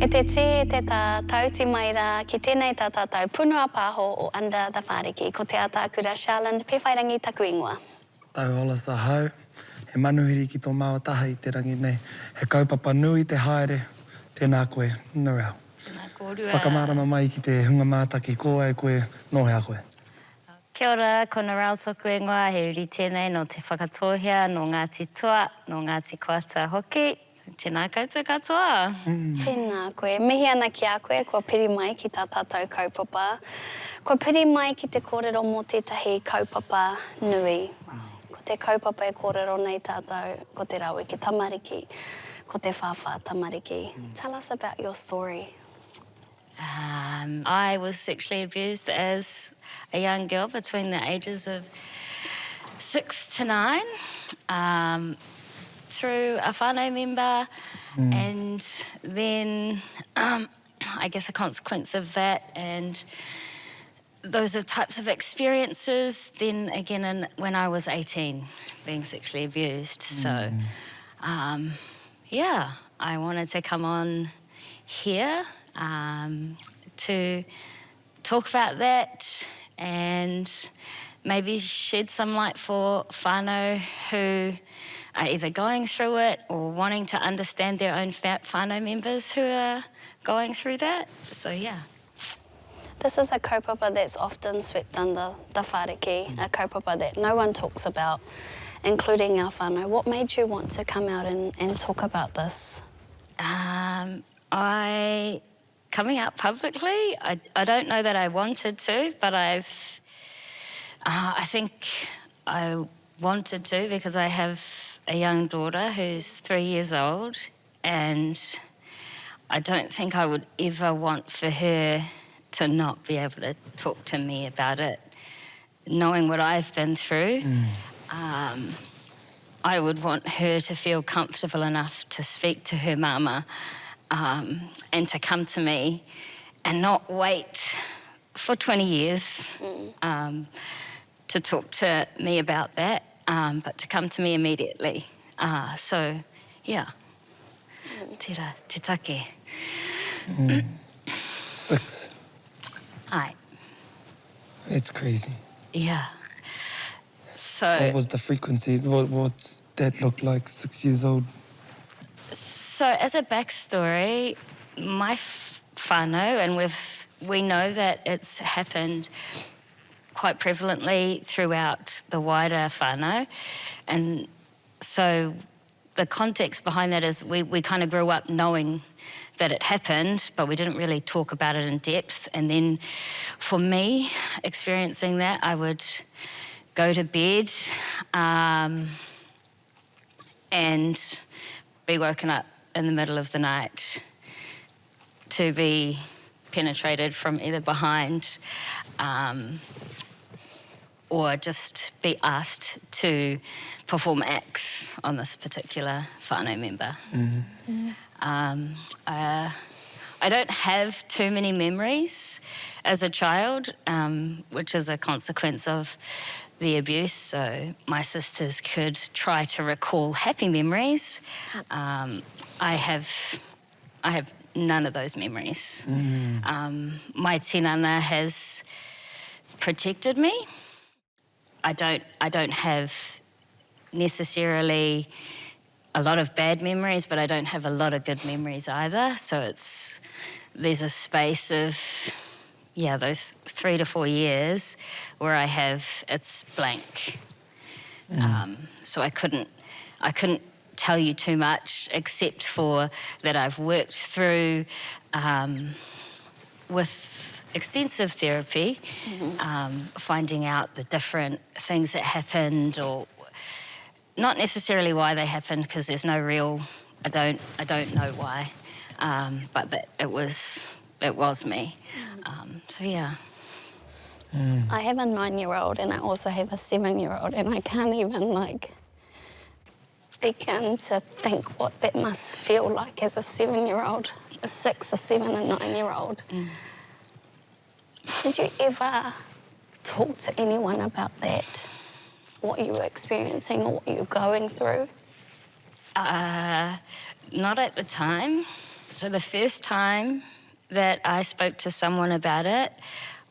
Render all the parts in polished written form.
E te tā tauti mai rā ki tēnei tā tātou punua pāho o Under The Whāriki, ko te ātākura Charlotte, pewhairangi taku ingoa. Tau ola sa hau, he manuhiri ki tō māotaha I te rangi nei. He kaupapa nui te haere, tēnā koe, Norelle. Tēnā kōrua. Whakamārama mai ki te hunga mātaki, ko ai koe, no hea koe. Kia ora, ko Norelle toku ingoa, he uri tēnei no te whakatōhea, no Ngāti Toa, no Ngāti Koata hoki. Tēnā koutou katoa. Tēnā koe. Mihi ana ki a koe, kua piri mai ki tā tātou kaupapa. Kua piri mai ki te kōrero mō tētahi kaupapa nui. Ko te kaupapa e kōrero nei tātou, ko te rawe ki tamariki, ko te whawha tamariki. Tell us about your story. I was sexually abused as a young girl between the ages of 6 to 9. Through a whānau member, and then I guess a consequence of that, and those are types of experiences, then again when I was 18, being sexually abused. So, yeah, I wanted to come on here to talk about that and maybe shed some light for whānau who are either going through it or wanting to understand their own whānau members who are going through that. So, yeah. This is a kaupapa that's often swept under the whāriki, a kaupapa that no one talks about, including our whānau. What made you want to come out and talk about this? Coming out publicly, I don't know that I wanted to, but I think I wanted to because I have a young daughter who's 3 years old, and I don't think I would ever want for her to not be able to talk to me about it. Knowing what I've been through, I would want her to feel comfortable enough to speak to her mama and to come to me and not wait for 20 years to talk to me about that. But to come to me immediately. So, yeah. Tira, te take. 6. Aye. It's crazy. Yeah. So... What was the frequency? What's that look like, 6 years old? So, as a backstory, my whānau, and we know that it's happened quite prevalently throughout the wider whānau. And so the context behind that is we kind of grew up knowing that it happened, but we didn't really talk about it in depth. And then for me, experiencing that, I would go to bed and be woken up in the middle of the night to be penetrated from either behind or just be asked to perform acts on this particular whānau member. I don't have too many memories as a child, which is a consequence of the abuse, so my sisters could try to recall happy memories. I have none of those memories. My tinana has protected me. I don't have necessarily a lot of bad memories, but I don't have a lot of good memories either. So there's a space of, yeah, those 3 to 4 years where it's blank. So I couldn't tell you too much except for that I've worked through with extensive therapy, finding out the different things that happened, or not necessarily why they happened, because there's no real, I don't know why, but that it was me. So yeah. I have a 9-year-old and I also have a 7-year-old, and I can't even begin to think what that must feel like as a 7-year-old, a 6, a 7, a 9-year-old. Did you ever talk to anyone about that? What you were experiencing or what you were going through? Not at the time. So the first time that I spoke to someone about it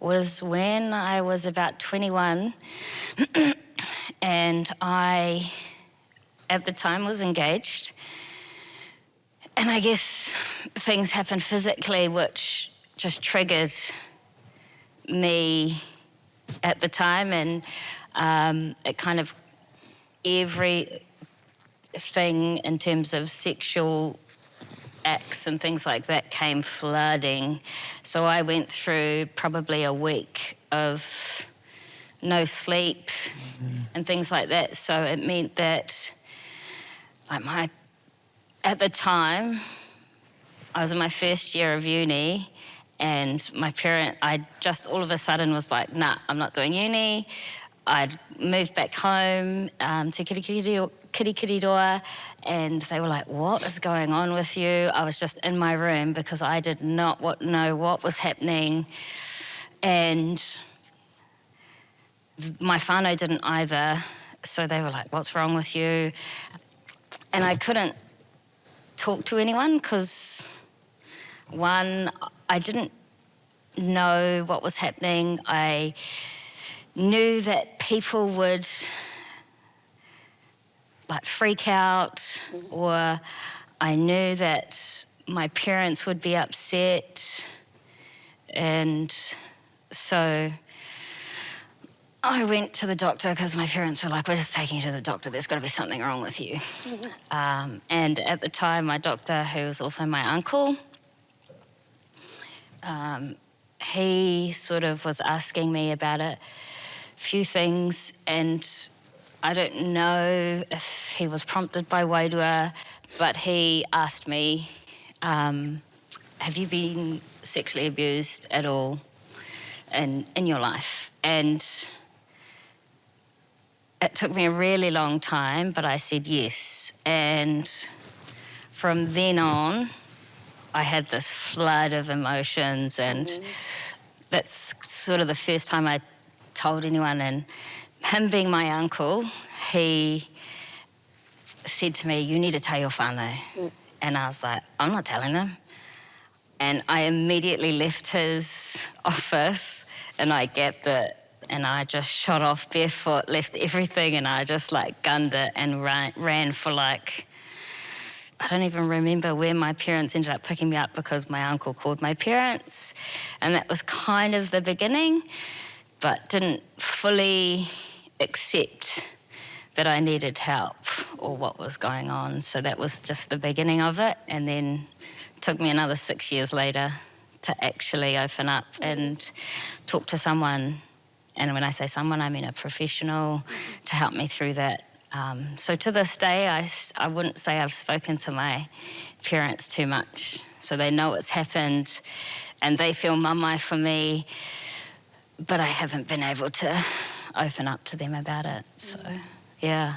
was when I was about 21 and I, at the time, was engaged. And I guess things happened physically which just triggered me at the time, and it kind of everything in terms of sexual acts and things like that came flooding. So I went through probably a week of no sleep and things like that. So it meant that at the time, I was in my first year of uni, and I just all of a sudden was like, nah, I'm not doing uni. I'd moved back home to Kirikiriroa, and they were like, what is going on with you? I was just in my room because I did not know what was happening. And my whānau didn't either. So they were like, what's wrong with you? And I couldn't talk to anyone because, one, I didn't know what was happening. I knew that people would like freak out, or I knew that my parents would be upset. And so I went to the doctor because my parents were like, we're just taking you to the doctor, there's got to be something wrong with you. And at the time, my doctor, who was also my uncle, he sort of was asking me about a few things, and I don't know if he was prompted by wairua, but he asked me, have you been sexually abused at all in your life? And it took me a really long time, but I said yes. And from then on, I had this flood of emotions, and that's sort of the first time I told anyone. And him being my uncle, he said to me, you need to tell your whānau. And I was like, I'm not telling them. And I immediately left his office and I gapped it, and I just shot off barefoot, left everything, and I just like gunned it and ran for like, I don't even remember where my parents ended up picking me up because my uncle called my parents. And that was kind of the beginning, but didn't fully accept that I needed help or what was going on. So that was just the beginning of it. And then it took me another 6 years later to actually open up and talk to someone. And when I say someone, I mean a professional, to help me through that. So to this day, I wouldn't say I've spoken to my parents too much. So they know it's happened and they feel mamae for me, but I haven't been able to open up to them about it. So, yeah,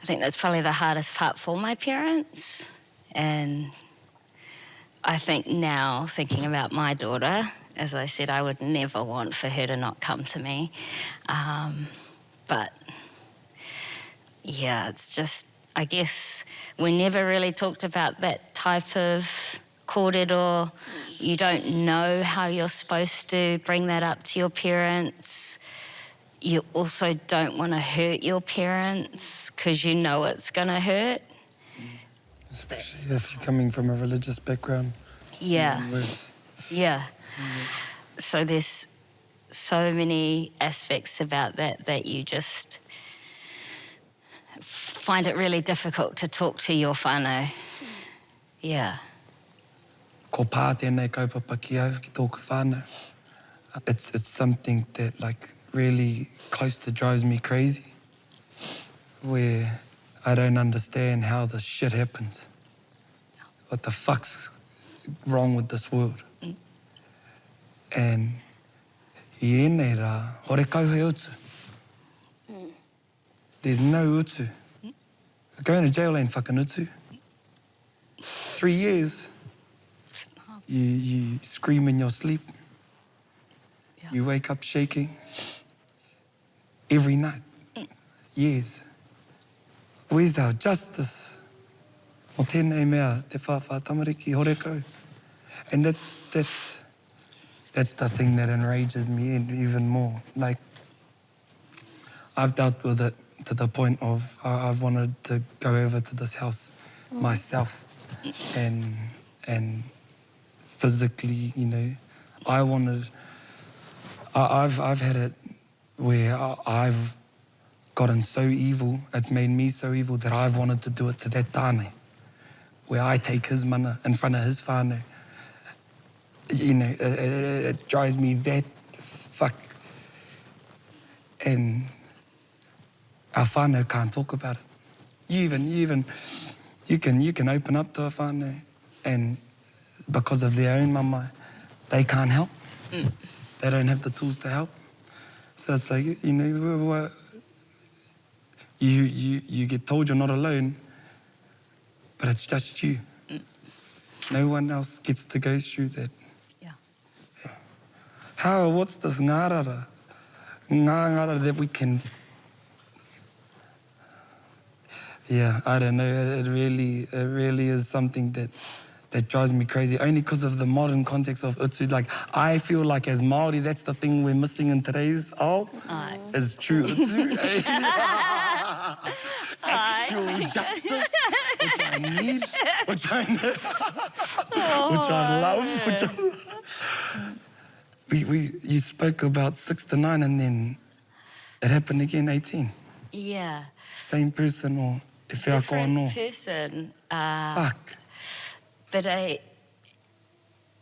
I think that's probably the hardest part for my parents. And I think now, thinking about my daughter, as I said, I would never want for her to not come to me. But yeah, it's just, I guess we never really talked about that type of kōrero. You don't know how you're supposed to bring that up to your parents. You also don't want to hurt your parents because you know it's going to hurt. Especially if you're coming from a religious background. Yeah. Yeah. So there's so many aspects about that you just find it really difficult to talk to your whānau. Yeah. Ko pā tēnei kaupapa ki au ki tōku whānau. It's something that like really close to drives me crazy, where I don't understand how this shit happens. What the fuck's wrong with this world? And I ēnei rā, hore kauhe utu. There's no utu. Going to jail ain't fucking utu. 3 years, you scream in your sleep. Yeah. You wake up shaking every night. Years. Where's our justice? O tēnei mea, te whātamariki horekau. And that's the thing that enrages me even more. Like, I've dealt with it to the point of I've wanted to go over to this house myself and physically, you know, I've had it where I've gotten so evil, it's made me so evil that I've wanted to do it to that tāne, where I take his mana in front of his whānau. You know, it drives me that fuck. And our whānau can't talk about it. You can open up to a whānau and because of their own mama, they can't help. They don't have the tools to help. So it's like, you know, you get told you're not alone, but it's just you. No one else gets to go through that. Yeah. What's this ngārara? Ngārara that we can... Yeah, I don't know. It really is something that drives me crazy, only because of the modern context of utu. Like, I feel like as Māori, that's the thing we're missing in today's is true utu. Actual justice, which I need, which I love, You spoke about 6 to 9 and then it happened again, 18. Yeah. Same person or e whea koa no? Different person. Fuck. But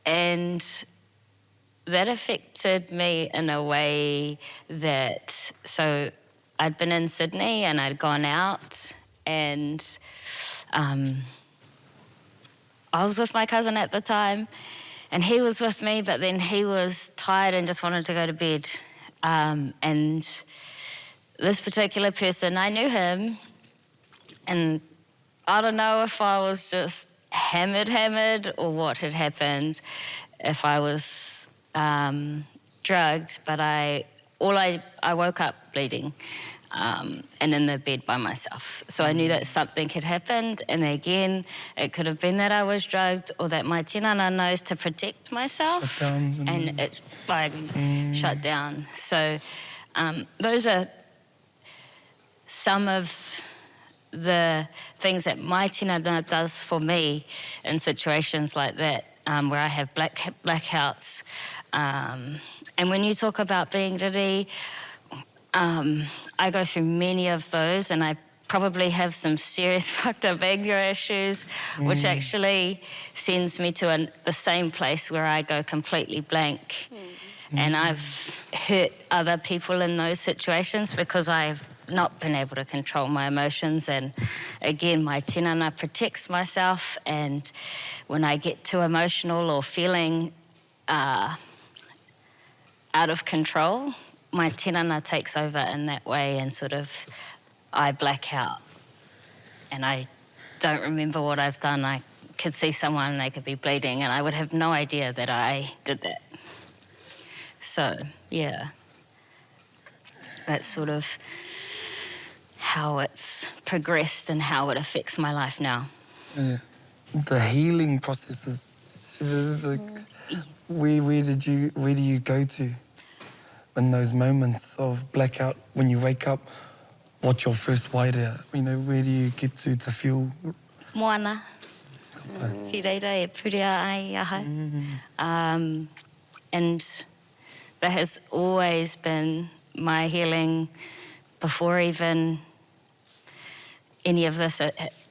and that affected me in a way that, so I'd been in Sydney and I'd gone out and I was with my cousin at the time and he was with me, but then he was tired and just wanted to go to bed. And this particular person, I knew him, and I don't know if I was just hammered or what had happened, if I was drugged, but I woke up bleeding and in the bed by myself. So I knew that something had happened, and again, it could have been that I was drugged or that my tinana knows to protect myself. Shut down. And it shut down. So those are some of the things that my tinana does for me in situations like that, where I have blackouts. And when you talk about being riri, I go through many of those, and I probably have some serious fucked up anger issues, which actually sends me to the same place where I go completely blank. And I've hurt other people in those situations because I've not been able to control my emotions. And again, my tinana protects myself, and when I get too emotional or feeling out of control, my tinana takes over in that way, and sort of I black out and I don't remember what I've done. I could see someone and they could be bleeding and I would have no idea that I did that. So, yeah, that's sort of how it's progressed and how it affects my life now. Yeah. The healing processes. Like, where do you go to in those moments of blackout when you wake up? What's your first waira? You know, where do you get to feel? Moana. Ki reira e purea ai aha. And that has always been my healing before even any of this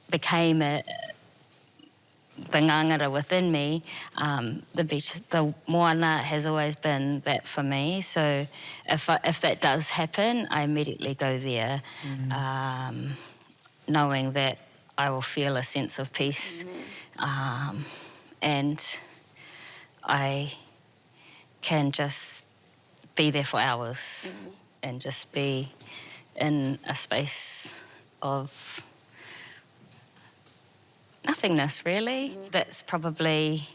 became the ngangara within me. The moana has always been that for me. So if that does happen, I immediately go there, knowing that I will feel a sense of peace, and I can just be there for hours and just be in a space of nothingness, really. That's probably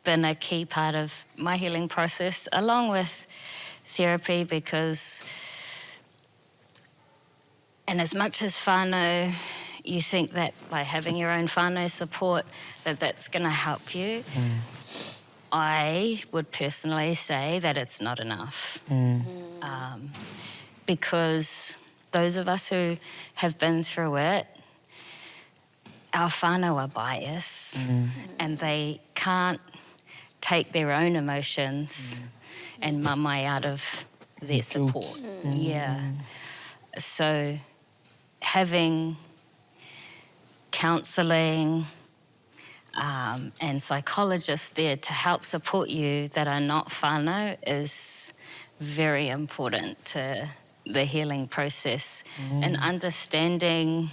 been a key part of my healing process, along with therapy, because, and as much as whānau you think that by having your own whānau support, that's going to help you. I would personally say that it's not enough. Because those of us who have been through it, our whānau are biased and they can't take their own emotions and mamai out of their support. Yeah. So having counselling and psychologists there to help support you that are not whānau is very important to the healing process and understanding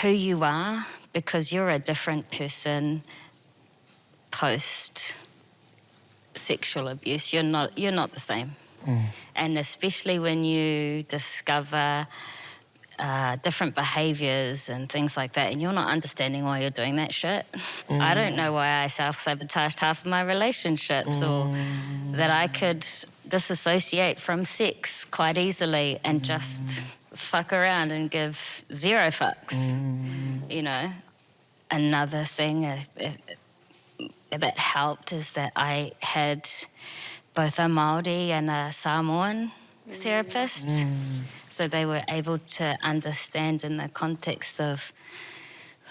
who you are, because you're a different person post sexual abuse. You're not the same. And especially when you discover different behaviours and things like that, and you're not understanding why you're doing that shit. I don't know why I self-sabotaged half of my relationships, or that I could disassociate from sex quite easily and just fuck around and give zero fucks. You know, another thing that helped is that I had both a Māori and a Samoan therapist. So they were able to understand in the context of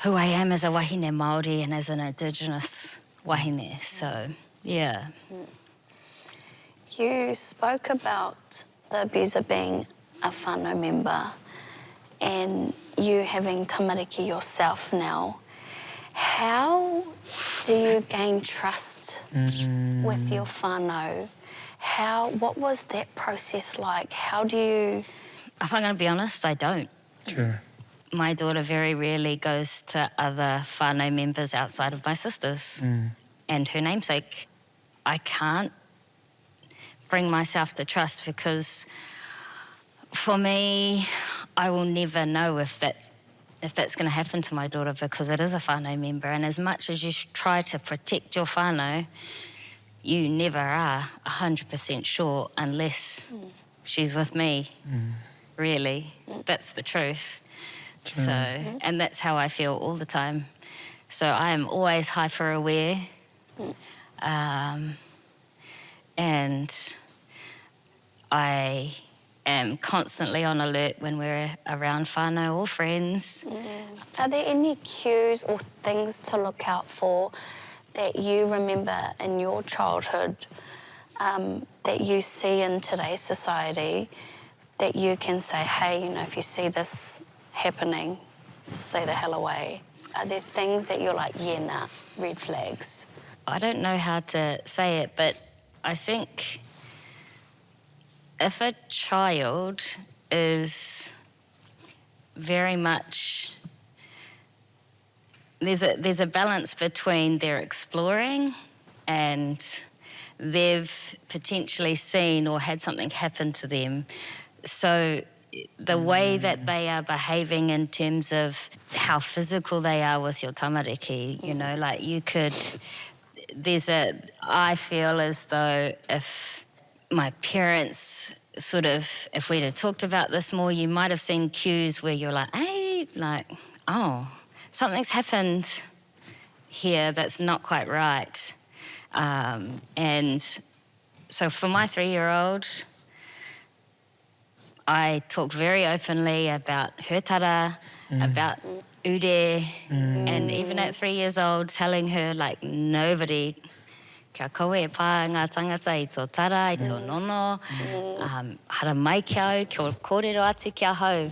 who I am as a wahine Māori and as an Indigenous wahine. So, yeah. You spoke about the abuser being a whānau member and you having tamariki yourself now. How do you gain trust with your whānau? What was that process like? How do you... If I'm going to be honest, I don't. Sure. My daughter very rarely goes to other whānau members outside of my sisters and her namesake. I can't bring myself to trust because for me, I will never know if that's going to happen to my daughter because it is a whānau member, and as much as you try to protect your whānau, you never are 100% sure unless she's with me, really. That's the truth. True. So, and that's how I feel all the time. So I am always hyper-aware. And I am constantly on alert when we're around whānau or friends. Are there any cues or things to look out for that you remember in your childhood that you see in today's society that you can say, hey, you know, if you see this happening, stay the hell away? Are there things that you're like, yeah, nah, red flags? I don't know how to say it, but I think if a child is very much... There's a balance between their exploring and they've potentially seen or had something happen to them. So the way that they are behaving in terms of how physical they are with your tamariki, you know, like you could... I feel as though if my parents sort of, if we'd have talked about this more, you might have seen cues where you're like, hey, like, oh, something's happened here that's not quite right. And so for my 3-year-old, I talk very openly about her tara, about ure, and even at 3 years old, telling her, like, nobody, kia koe e pā ngā tangata i tō tara, i tō nono, hara mai kia au, kia kōrero atu kia hau.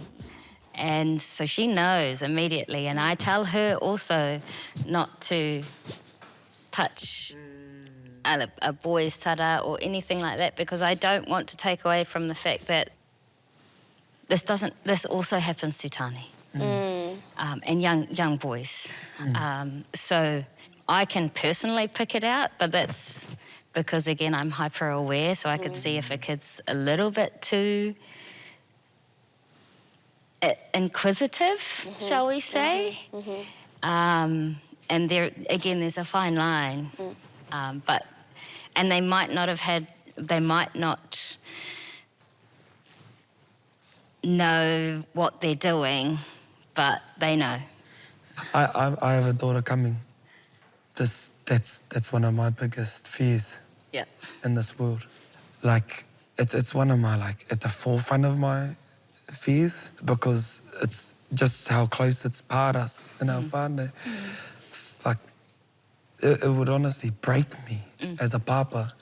And so she knows immediately, and I tell her also not to touch a boy's tara or anything like that, because I don't want to take away from the fact that this also happens to Tāne and young boys. So I can personally pick it out, but that's because, again, I'm hyper aware, so I could see if a kid's a little bit too inquisitive, shall we say. And there, again, there's a fine line. And they might not know what they're doing, but they know. I have a daughter coming. That's one of my biggest fears Yeah. in this world. Like, it's one of my, like, at the forefront of my fears, because it's just how close it's part us in our whānau. Fuck, it would honestly break me as a papa.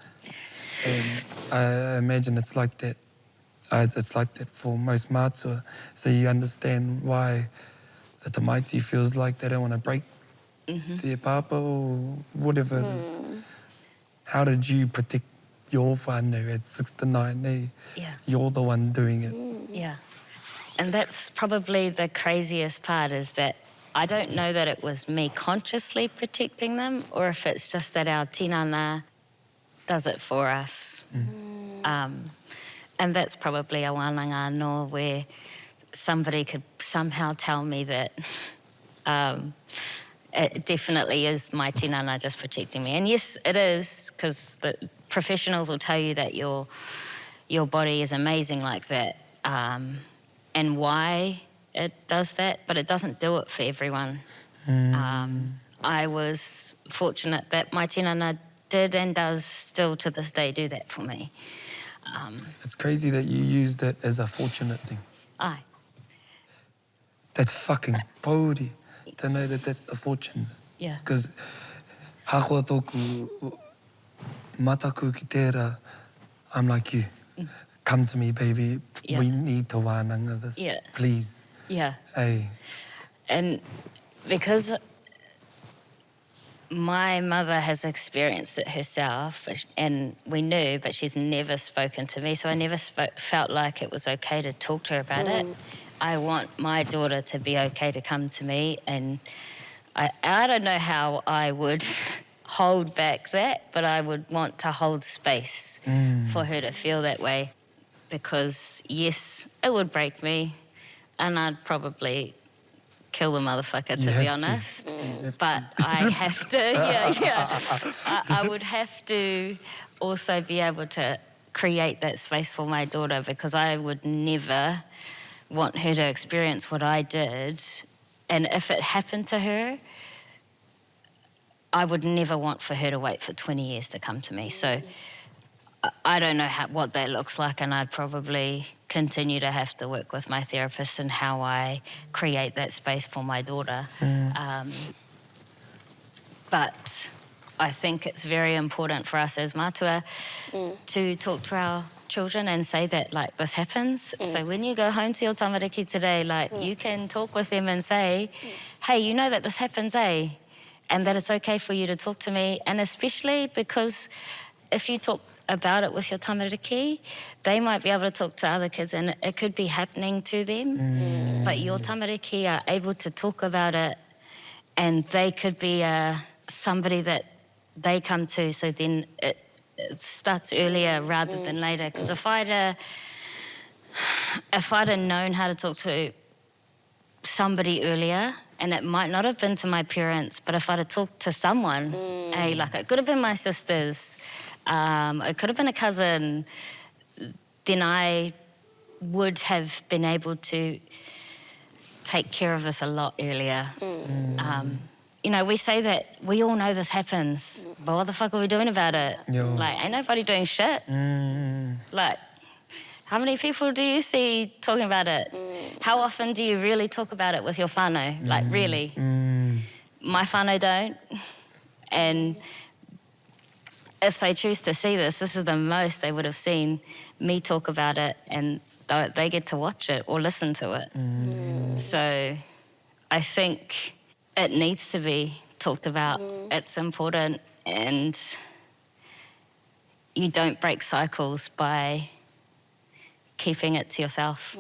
And I imagine it's like that. It's like that for most mātua. So you understand why the tamaiti feels like they don't want to break their papa or whatever it is. How did you protect your whānau at 6 to 9? Eh? Yeah. You're the one doing it. Yeah. And that's probably the craziest part, is that I don't know that it was me consciously protecting them, or if it's just that our tinana does it for us. And that's probably a wānanga anō, where somebody could somehow tell me that it definitely is my tinana just protecting me. And yes, it is, because the professionals will tell you that your body is amazing like that, and why it does that, but it doesn't do it for everyone. I was fortunate that my tinana did and does still to this day do that for me. It's crazy that you use that as a fortunate thing. Aye. That's fucking pauri to know that that's the fortune. Yeah. Because hākua tōku mataku ki tērā, I'm like you. Come to me, baby. Yeah. We need to wānanga this. Yeah. Please. Yeah. Hey. And because my mother has experienced it herself, and we knew, but she's never spoken to me, so I never felt like it was okay to talk to her about it. I want my daughter to be okay to come to me, and I don't know how I would hold back that, but I would want to hold space for her to feel that way, because yes, it would break me, and I'd probably kill the motherfucker, to be honest. But I have to, I would have to also be able to create that space for my daughter, because I would never want her to experience what I did. And if it happened to her, I would never want for her to wait for 20 years to come to me. So I don't know what that looks like, and I'd probably continue to have to work with my therapist in how I create that space for my daughter. But I think it's very important for us as mātua to talk to our children and say that, like, this happens. So when you go home to your tamariki today, like, you can talk with them and say, hey, you know that this happens, eh? And that it's okay for you to talk to me. And especially because if you talk about it with your tamariki, they might be able to talk to other kids and it could be happening to them. But your tamariki are able to talk about it, and they could be somebody that they come to, so then it starts earlier rather than later. Because if I'd have known how to talk to somebody earlier, and it might not have been to my parents, but if I'd have talked to someone, hey, like, it could have been my sisters, it could have been a cousin, then I would have been able to take care of this a lot earlier. You know, we say that we all know this happens, but what the fuck are we doing about it? Like, ain't nobody doing shit. Like, how many people do you see talking about it? How often do you really talk about it with your whānau? Like, really? My whānau don't. And if they choose to see this, this is the most they would have seen me talk about it, and they get to watch it or listen to it. So I think it needs to be talked about. It's important, and you don't break cycles by keeping it to yourself.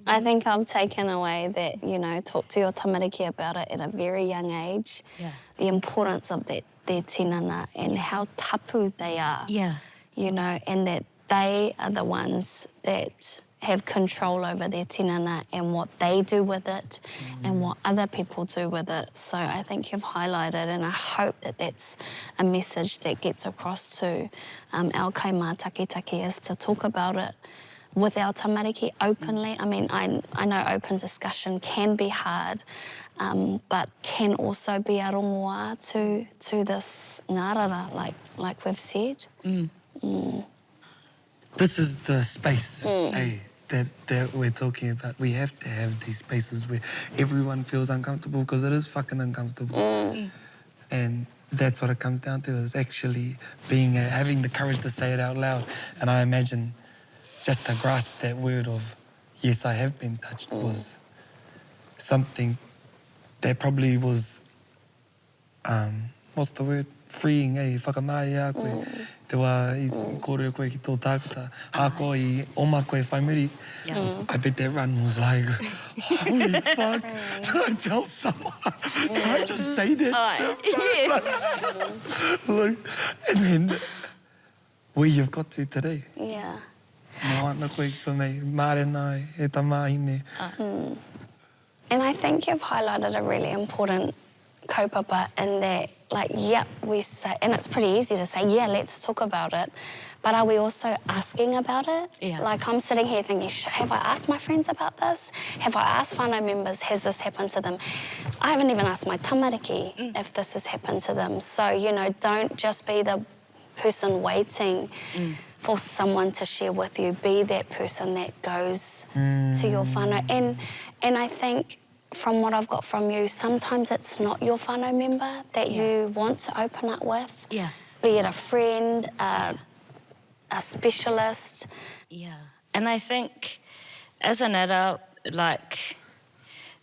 I think I've taken away that, you know, talk to your tamariki about it at a very young age. Yeah. The importance of their tinana and how tapu they are. Yeah. You know, and that they are the ones that have control over their tinana and what they do with it and what other people do with it. So I think you've highlighted, and I hope that that's a message that gets across to our kaimā takitaki, is to talk about it, with our tamariki openly. I mean, I know open discussion can be hard, but can also be a rongoa to this ngārara, like we've said. This is the space, that we're talking about. We have to have these spaces where everyone feels uncomfortable, because it is fucking uncomfortable. And that's what it comes down to, is actually having the courage to say it out loud. And I imagine just to grasp that word of, yes, I have been touched, was something that probably was, what's the word? Freeing, whakamāia koe. Te wā I kōrero koe ki tō tākata. Hāko I oma koe whaimuri. I bet that run was like, holy fuck, can I tell someone? Can I just say that shit? Yes. Like, and then, where you've got to today. Yeah. Moana koe konei, mārenai, e tamāhine. And I think you've highlighted a really important kaupapa in that, like, we say, and it's pretty easy to say, let's talk about it, but are we also asking about it? Yeah. Like, I'm sitting here thinking, have I asked my friends about this? Have I asked whānau members, has this happened to them? I haven't even asked my tamariki if this has happened to them. So, you know, don't just be the person waiting for someone to share with you. Be that person that goes to your whānau. And I think, from what I've got from you, sometimes it's not your whānau member that you want to open up with. Yeah. Be it a friend, a specialist. Yeah. And I think as an adult, like,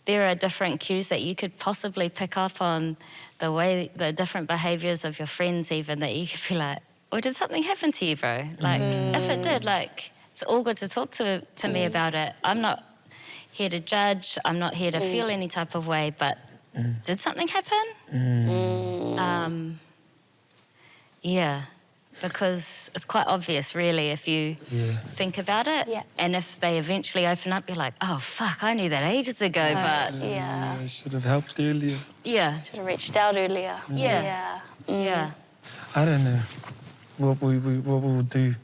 there are different cues that you could possibly pick up on, the different behaviours of your friends even, that you could be like, oh, did something happen to you, bro? Like, if it did, like, it's all good to talk to me about it. I'm not here to judge, I'm not here to feel any type of way, but did something happen? Yeah, because it's quite obvious, really, if you think about it. Yeah. And if they eventually open up, you're like, oh, fuck, I knew that ages ago, but... Yeah. I should have helped earlier. Yeah. Should have reached out earlier. Yeah. Yeah. I don't know what we'll do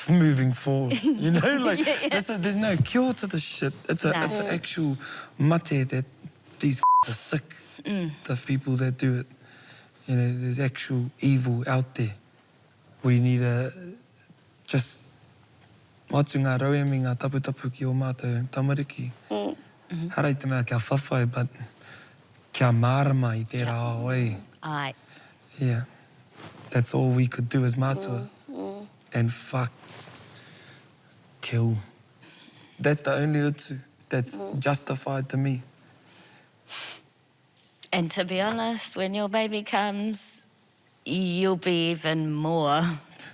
moving forward, you know? Like, there's no cure to this shit. It's an actual mate that these are sick, the people that do it. You know, there's actual evil out there. We need to just watu ngā rauemi ngā taputapu ki o mātou tamariki. Harai te mea kia whawhai, but kia mārama I tērā aoi. Aye. Yeah. That's all we could do as mātua. And fuck, kill. That's the only utu that's justified to me. And to be honest, when your baby comes, you'll be even more...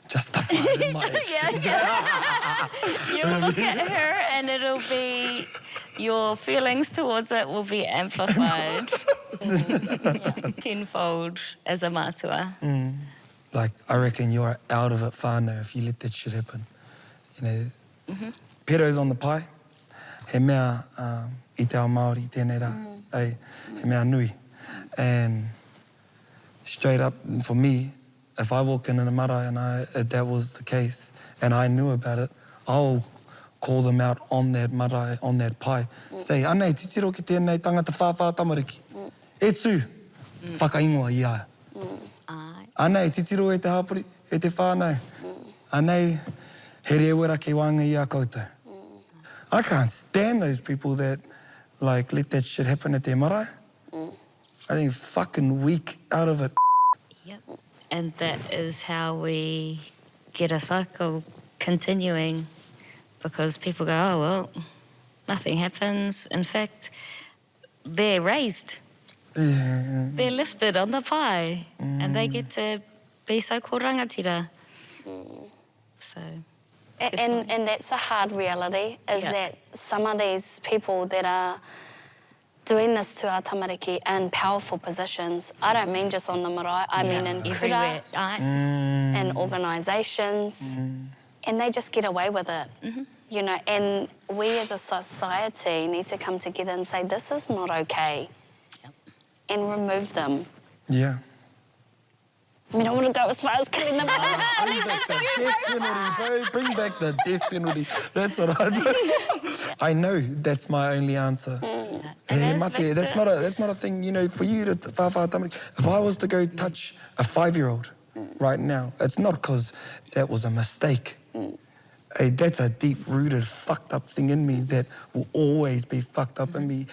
Justified in my actions. You'll look at her and it'll be... Your feelings towards it will be amplified tenfold as a mātua. Like, I reckon you're out of it whānau if you let that shit happen. You know, pero's on the pie. He mea I Te Ao Māori, tēnei rā. He mea nui. And straight up, for me, if I walk in a marae and if that was the case, and I knew about it, I'll call them out on that marae, on that pie. Say, anei, titiro ki tēnei tangata whāwhā tamariki. E tū, whakaingoa I ai. Anei, titiro e te hapuri, e te whānau. Anei, he rewera ke wānga I a koutou. I can't stand those people that, like, let that shit happen at their marae. I think fucking weak out of it. Yep. And that is how we get a cycle continuing, because people go, oh, well, nothing happens. In fact, they're raised. Yeah. They're lifted on the pie and they get to be so-called rangatira. So... And that's a hard reality, is that some of these people that are doing this to our tamariki in powerful positions, I don't mean just on the marae, I mean in kura, in organisations, and they just get away with it. You know, and we as a society need to come together and say, this is not okay, and remove them. Yeah. We don't want to go as far as killing them. Bring back the death penalty, bro. Bring back the death penalty. That's what I do. I know that's my only answer. Hey, mate, that's not a thing, you know, for you to whawha tamari. If I was to go touch a 5-year-old right now, it's not because that was a mistake. Hey, that's a deep-rooted, fucked up thing in me that will always be fucked up in me.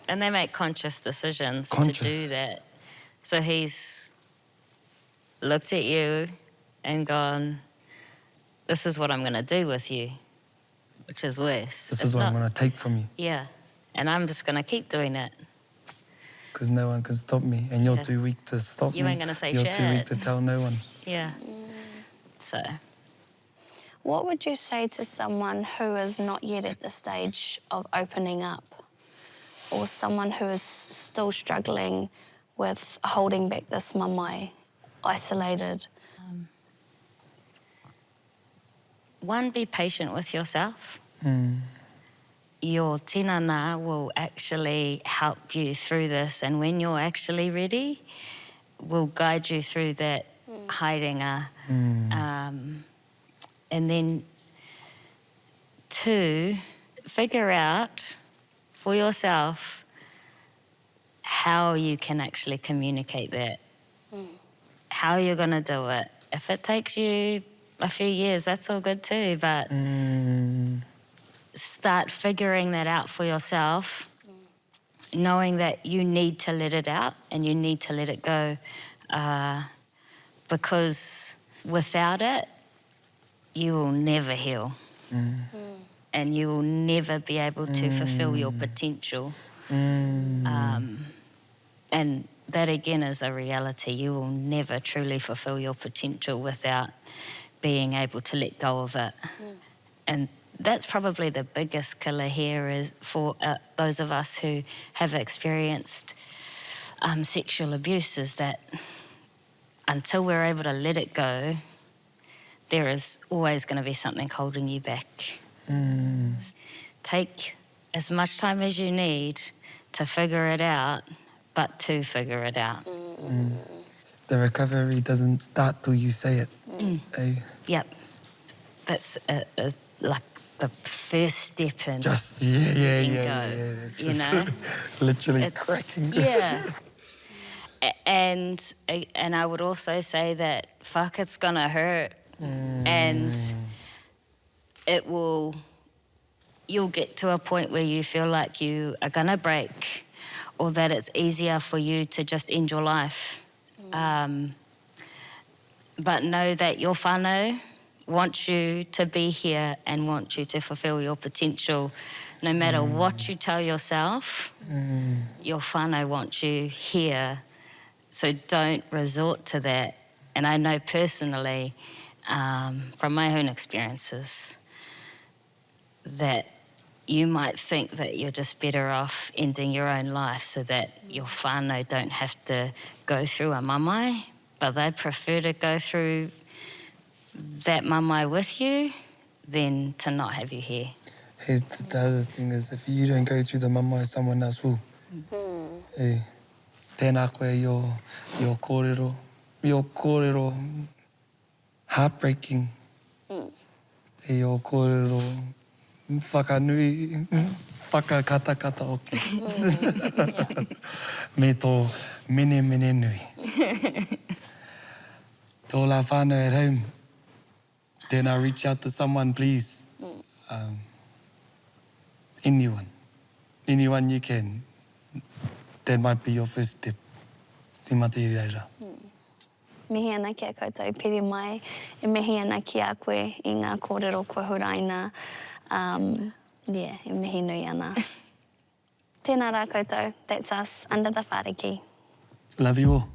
And they make conscious decisions to do that. So he's looked at you and gone, this is what I'm going to do with you, which is worse. This is what I'm going to take from you. Yeah, and I'm just going to keep doing it. Because no one can stop me, and you're too weak to stop me. You ain't going to say You're shit. too weak to tell no one. Yeah. So... What would you say to someone who is not yet at the stage of opening up, or someone who is still struggling with holding back this mamae, isolated? One, be patient with yourself. Your tinana will actually help you through this, and when you're actually ready, will guide you through that haerenga. And then, 2, figure out for yourself how you can actually communicate that, how you're going to do it. If it takes you a few years, that's all good too, but start figuring that out for yourself, knowing that you need to let it out and you need to let it go, because without it, you will never heal. And you will never be able to fulfill your potential. And that again is a reality. You will never truly fulfill your potential without being able to let go of it. And that's probably the biggest killer here is for those of us who have experienced sexual abuse, is that until we're able to let it go, there is always going to be something holding you back. Take as much time as you need to figure it out, but to figure it out. The recovery doesn't start till you say it. Eh? Yep. That's like the first step in Just, yeah. It's you know? Literally cracking. Yeah. And I would also say that, fuck, it's going to hurt. And you'll get to a point where you feel like you are going to break, or that it's easier for you to just end your life. But know that your whānau wants you to be here and wants you to fulfill your potential. No matter what you tell yourself, your whānau wants you here. So don't resort to that. And I know personally, from my own experiences, that you might think that you're just better off ending your own life so that your whānau don't have to go through a mamae, but they'd prefer to go through that mamae with you than to not have you here. Here's the other thing is, if you don't go through the mamae, someone else will. Hey, tēnā koe your kōrero. Your kōrero, heartbreaking. Your kōrero, whakanui, whakakatakata oke. Me tō mene nui. Tō la whānau at home, then I reach out to someone, please. Anyone you can. That might be your first step. Te mate i reira. Mihi ana ki a koutou piri mai, e mihi ana ki a koe I ngā kōrero koe huraina. E mihi nui ana. Tēnā rā koutou, that's us, Under the Whāriki. Love you all.